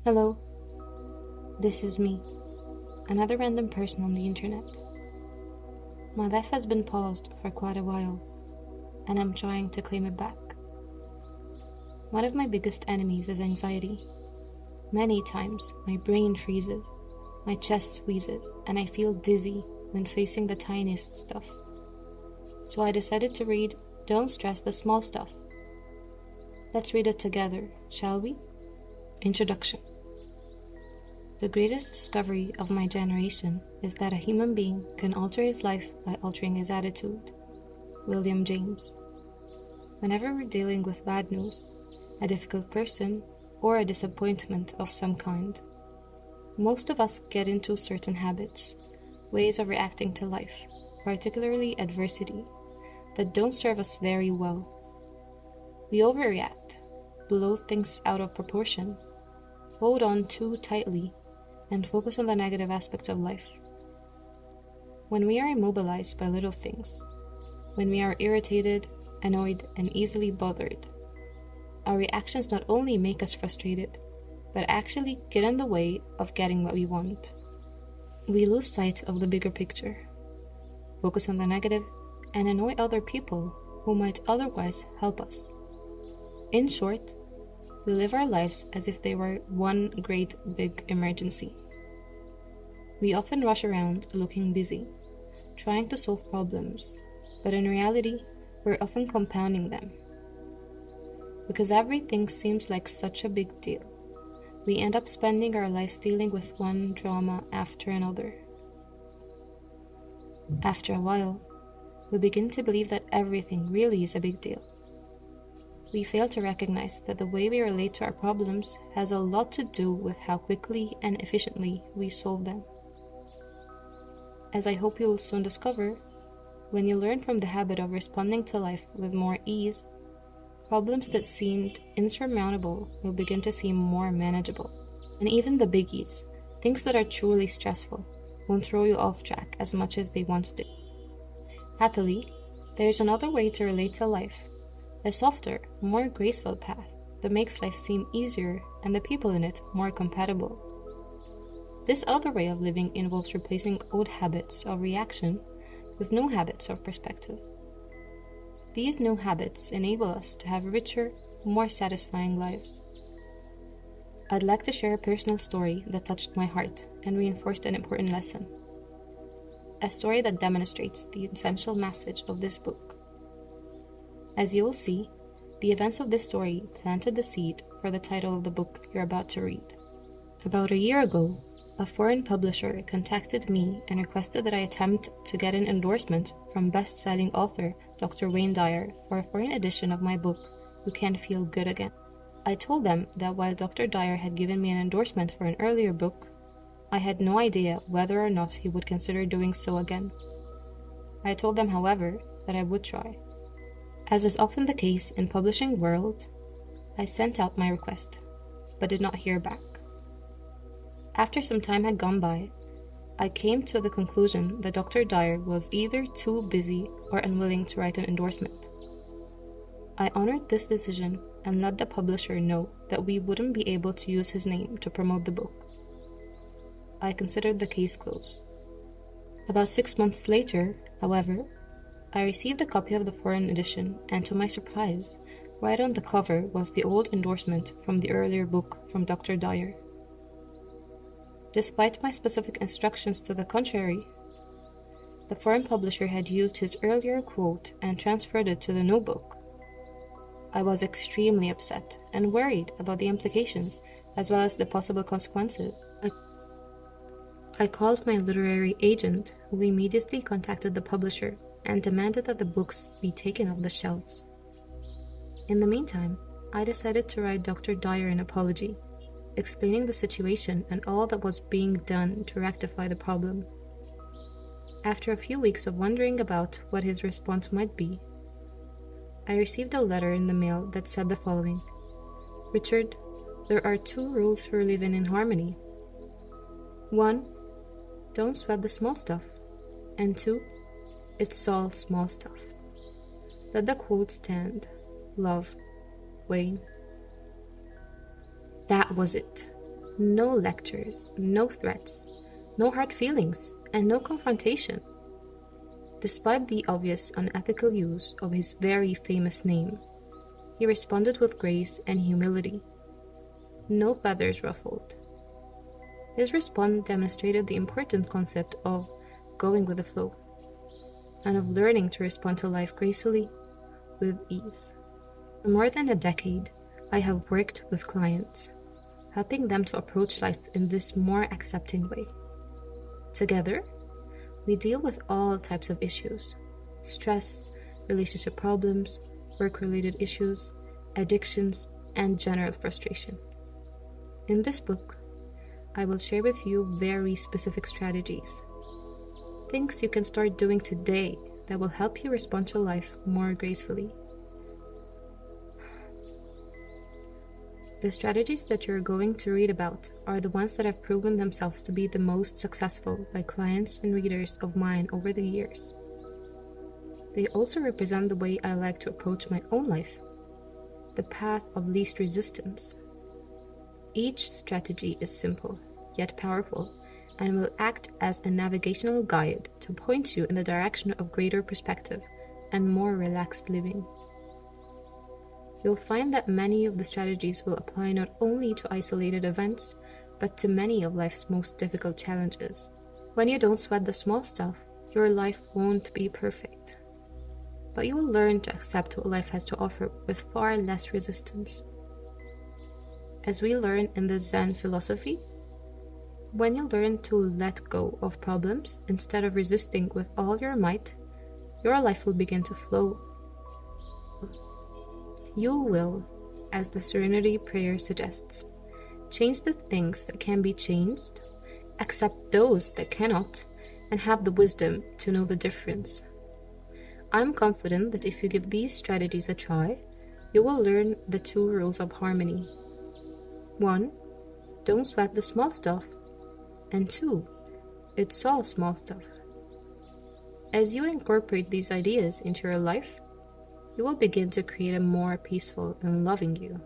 Hello, this is me, another random person on the internet. My life has been paused for quite a while, and I'm trying to claim it back. One of my biggest enemies is anxiety. Many times my brain freezes, my chest squeezes, and I feel dizzy when facing the tiniest stuff. So I decided to read Don't Stress the Small Stuff. Let's read it together, shall we? Introduction. The greatest discovery of my generation is that a human being can alter his life by altering his attitude. William James. Whenever we're dealing with bad news, a difficult person, or a disappointment of some kind, most of us get into certain habits, ways of reacting to life, particularly adversity, that don't serve us very well. We overreact, blow things out of proportion, hold on too tightly, and focus on the negative aspects of life. When we are immobilized by little things, when we are irritated, annoyed, and easily bothered, our reactions not only make us frustrated, but actually get in the way of getting what we want. We lose sight of the bigger picture, focus on the negative, and annoy other people who might otherwise help us. In short, we live our lives as if they were one great big emergency. We often rush around looking busy, trying to solve problems, but in reality, we're often compounding them. Because everything seems like such a big deal, we end up spending our lives dealing with one drama after another. After a while, we begin to believe that everything really is a big deal. We fail to recognize that the way we relate to our problems has a lot to do with how quickly and efficiently we solve them. As I hope you will soon discover, when you learn from the habit of responding to life with more ease, problems that seemed insurmountable will begin to seem more manageable. And even the biggies, things that are truly stressful, won't throw you off track as much as they once did. Happily, there is another way to relate to life, a softer, more graceful path that makes life seem easier and the people in it more compatible. This other way of living involves replacing old habits of reaction with new habits of perspective. These new habits enable us to have richer, more satisfying lives. I'd like to share a personal story that touched my heart and reinforced an important lesson. A story that demonstrates the essential message of this book. As you will see, the events of this story planted the seed for the title of the book you're about to read. About a year ago, a foreign publisher contacted me and requested that I attempt to get an endorsement from best-selling author Dr. Wayne Dyer for a foreign edition of my book, You Can Feel Good Again. I told them that while Dr. Dyer had given me an endorsement for an earlier book, I had no idea whether or not he would consider doing so again. I told them, however, that I would try. As is often the case in publishing world, I sent out my request, but did not hear back. After some time had gone by, I came to the conclusion that Dr. Dyer was either too busy or unwilling to write an endorsement. I honored this decision and let the publisher know that we wouldn't be able to use his name to promote the book. I considered the case closed. About 6 months later, however, I received a copy of the foreign edition, and to my surprise, right on the cover was the old endorsement from the earlier book from Dr. Dyer. Despite my specific instructions to the contrary, the foreign publisher had used his earlier quote and transferred it to the new book. I was extremely upset and worried about the implications as well as the possible consequences. I called my literary agent, who immediately contacted the publisher and demanded that the books be taken off the shelves. In the meantime, I decided to write Dr. Dyer an apology, explaining the situation and all that was being done to rectify the problem. After a few weeks of wondering about what his response might be, I received a letter in the mail that said the following: Richard, there are 2 rules for living in harmony. 1, don't sweat the small stuff. And 2, it's all small stuff. Let the quote stand. Love, Wayne. That was it. No lectures, no threats, no hard feelings, and no confrontation. Despite the obvious unethical use of his very famous name, he responded with grace and humility. No feathers ruffled. His response demonstrated the important concept of going with the flow, and of learning to respond to life gracefully, with ease. For more than a decade, I have worked with clients, helping them to approach life in this more accepting way. Together, we deal with all types of issues: stress, relationship problems, work-related issues, addictions, and general frustration. In this book, I will share with you very specific strategies, things you can start doing today that will help you respond to life more gracefully. The strategies that you're going to read about are the ones that have proven themselves to be the most successful by clients and readers of mine over the years. They also represent the way I like to approach my own life, the path of least resistance. Each strategy is simple, yet powerful, and will act as a navigational guide to point you in the direction of greater perspective and more relaxed living. You'll find that many of the strategies will apply not only to isolated events, but to many of life's most difficult challenges. When you don't sweat the small stuff, your life won't be perfect. But you will learn to accept what life has to offer with far less resistance. As we learn in the Zen philosophy, when you learn to let go of problems instead of resisting with all your might, your life will begin to flow. You will, as the Serenity Prayer suggests, change the things that can be changed, accept those that cannot, and have the wisdom to know the difference. I'm confident that if you give these strategies a try, you will learn the 2 rules of harmony. 1. Don't sweat the small stuff. And 2. It's all small stuff. As you incorporate these ideas into your life, you will begin to create a more peaceful and loving you.